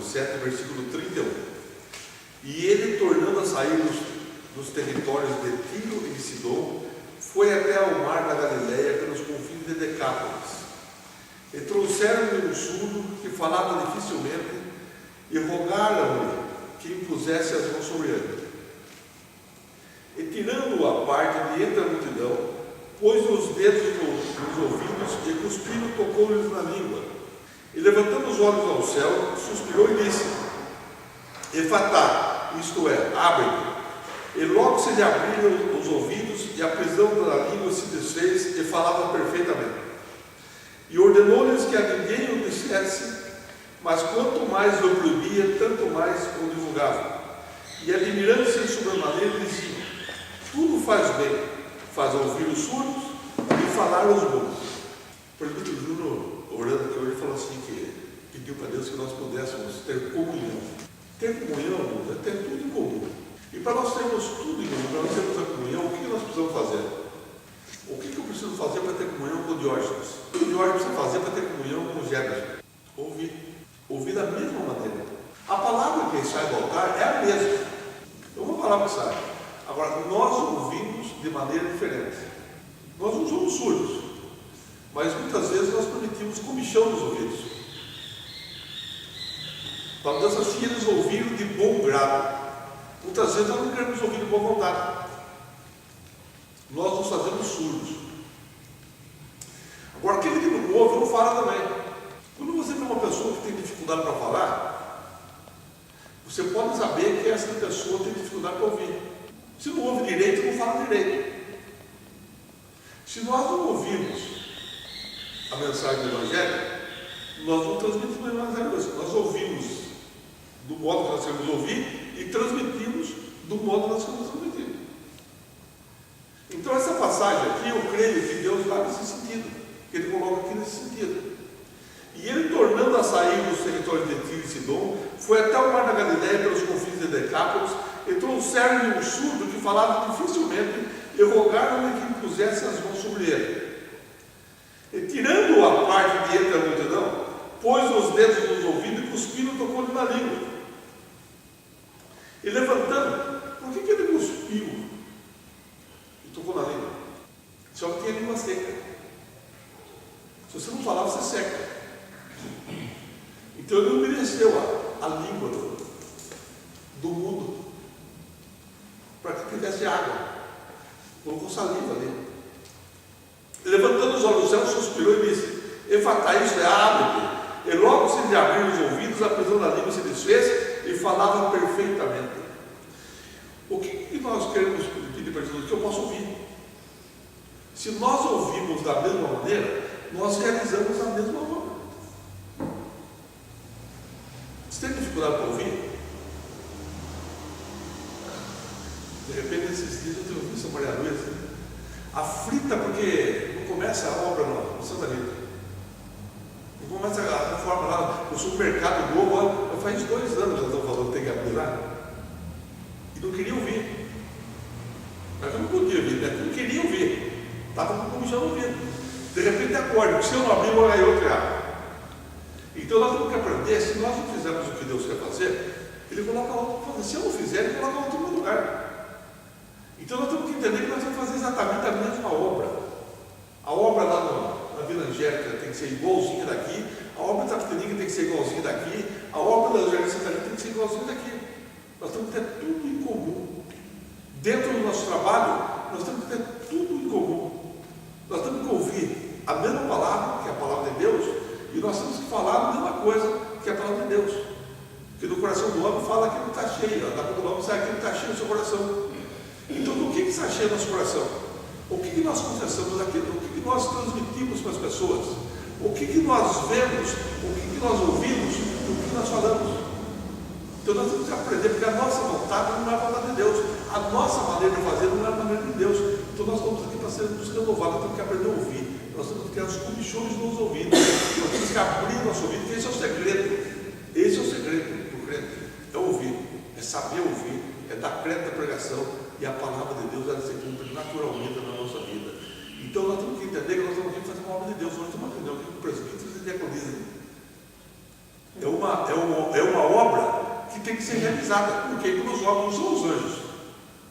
7, versículo 31. E ele, tornando a sair dos territórios de Tiro e de Sidom, foi até ao mar da Galileia, pelos confins de Decápolis. E trouxeram-lhe um surdo que falava dificilmente, e rogaram-lhe que impusesse as mãos sobre ele. E tirando-o à parte de entre a multidão, pôs os dedos nos ouvidos e, cuspindo, tocou-lhes na língua. E levantando os olhos ao céu, suspirou e disse: Efatá, isto é, abre-te. E logo se lhe abriram os ouvidos, e a prisão da língua se desfez, e falava perfeitamente. E ordenou-lhes que a ninguém o dissesse, mas quanto mais o proibia, tanto mais o divulgava. E admirando-se sobremaneira, diziam: tudo faz bem, faz ouvir os surdos e falar aos mudos. Por exemplo, o Júnior, orando aqui hoje, falou assim que pediu para Deus que nós pudéssemos ter comunhão. Ter comunhão, irmãos, é ter tudo em comum. E para nós termos tudo em comum, para nós termos a comunhão, o que nós precisamos fazer? O que eu preciso fazer para ter comunhão com o Diógenes? O que o Diógenes precisa fazer para ter comunhão com o Jefferson? Ouvir. Ouvir da mesma maneira. A palavra que sai do altar é a mesma. É uma palavra que sai. Agora, nós ouvimos de maneira diferente. Nós não somos surdos, mas muitas vezes nós permitimos comichão nos ouvidos. Para Deus assim, eles ouviram de bom grado. Muitas vezes nós não queremos ouvir de boa vontade. Nós nos fazemos surdos. Agora, aquele que não ouve, não fala também. Quando você vê uma pessoa que tem dificuldade para falar, você pode saber que essa pessoa tem dificuldade para ouvir. Se não ouve direito, não fala direito. Se nós não ouvirmos a mensagem do Evangelho, nós não transmitimos o Evangelho. Nós ouvimos do modo que nós queremos ouvir e transmitimos do modo que nós queremos transmitir. Então essa passagem aqui, eu creio que Deus vai nesse sentido, que Ele coloca aqui nesse sentido. E ele, tornando a sair dos territórios de Tiro e Sidom, foi até o mar da Galileia, pelos confins de Decápolis, e trouxeram-lhe um surdo que falava dificilmente, e rogaram-lhe que impusesse as mãos sobre ele. E tirando-o à parte de entre a multidão, pôs os dedos nos ouvidos e cuspindo, tocou-lhe na língua. E levantando, por que ele cuspiu e tocou na língua? Só que tinha a língua seca. Se você não falar, você seca. Então ele umereceu a língua do mundo para que tivesse água. Colocou saliva ali. Levantando os olhos ao céu, suspirou e disse: Efatá, isto é, abre-te. E logo se lhe abriram os ouvidos, a prisão da língua se desfez e falava perfeitamente. O que nós queremos pedir para Jesus? Que eu possa ouvir. Se nós ouvirmos da mesma maneira, nós realizamos a mesma obra. Você tem dificuldade para ouvir? De repente, esses dias eu tenho visto a Maria Luísa aflita porque não começa a obra no Santa Rita. Não começa a reforma lá no supermercado novo. Faz 2 anos que eu estou falando que tem que abrir lá. E não queria ouvir. Mas eu não podia ouvir, né? Eu não queria ouvir. Estava com comichão ouvindo. De repente acorda, se eu não abrir, eu vou outro abre. Então nós temos que aprender, se nós não fizermos o que Deus quer fazer, Ele coloca outro para fazer. Se eu não fizer, Ele coloca outro no lugar. Então nós temos que entender que nós temos que fazer exatamente a mesma obra. A obra lá na Vila Angélica tem que ser igualzinha daqui, a obra da Tapetininga tem que ser igualzinha daqui, a obra da Jardim Santa Rita tem que ser igualzinha daqui. Nós temos que ter tudo em comum. Dentro do nosso trabalho, nós temos que ter tudo em comum. Nós temos que ouvir a mesma palavra, que é a palavra de Deus, e nós temos que falar a mesma coisa, que é a palavra de Deus. Porque do coração do homem fala aquilo que está cheio, da boca do homem sai aquilo que está cheio no seu coração. Então, do que está cheio no nosso coração? O que nós confessamos aquilo? O que nós transmitimos para as pessoas? O que nós vemos? O que nós ouvimos? O que nós falamos? Então, nós temos que aprender, porque a nossa vontade não é a vontade de Deus. A nossa maneira de fazer não é a maneira de Deus. Então, nós estamos aqui para sermos renovados. Nós temos que aprender a ouvir. Nós temos que ter os comichões nos ouvidos. Nós temos que abrir nosso ouvido, porque esse é o segredo. Esse é o segredo do crente. É ouvir, é saber ouvir, é dar crédito à pregação, e a palavra de Deus ela se cumpre naturalmente na nossa vida. Então nós temos que entender que nós estamos aqui fazer uma obra de Deus. Nós estamos uma reunião aqui com presbíteros e diaconisas. É uma obra que tem que ser realizada, porque nos homens não são os anjos.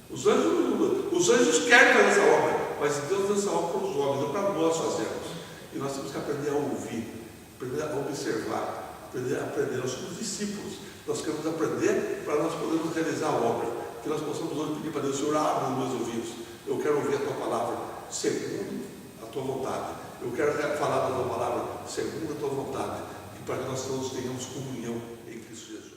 Os anjos querem fazer essa obra, mas Deus deu essa obra para os homens, não para nós fazermos. E nós temos que aprender a ouvir, aprender a observar, aprender. Nós somos discípulos, nós queremos aprender para nós podermos realizar a obra. Que nós possamos hoje pedir para Deus: Senhor, abre os meus ouvidos, eu quero ouvir a tua palavra segundo a tua vontade. Eu quero falar da tua palavra segundo a tua vontade, e para que nós todos tenhamos comunhão em Cristo Jesus.